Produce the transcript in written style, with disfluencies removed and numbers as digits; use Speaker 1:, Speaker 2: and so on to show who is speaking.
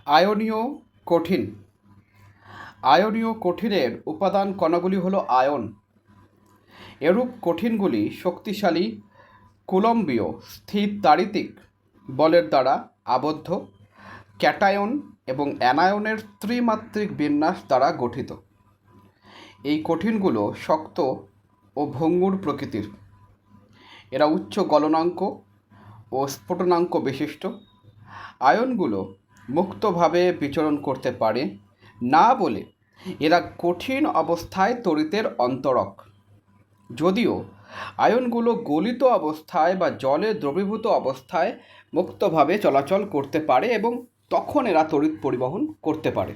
Speaker 1: আয়নীয় কঠিন। আয়নীয় কঠিনের উপাদান কণাগুলি হলো আয়ন। এরূপ কঠিনগুলি শক্তিশালী কুলম্বীয় স্থির তাড়িতিক বলের দ্বারা আবদ্ধ ক্যাটায়ন এবং অ্যানায়নের ত্রিমাত্রিক বিন্যাস দ্বারা গঠিত। এই কঠিনগুলো শক্ত ও ভঙ্গুর প্রকৃতির। এরা উচ্চ গলনাঙ্ক ও স্ফুটনাঙ্ক বিশিষ্ট। আয়নগুলো মুক্তভাবে বিচরণ করতে পারে না বলে এরা কঠিন অবস্থায় তড়িতের অন্তরক। যদিও আয়নগুলো গলিত অবস্থায় বা জলে দ্রবীভূত অবস্থায় মুক্তভাবে চলাচল করতে পারে এবং তখন এরা তড়িৎ পরিবহন করতে পারে।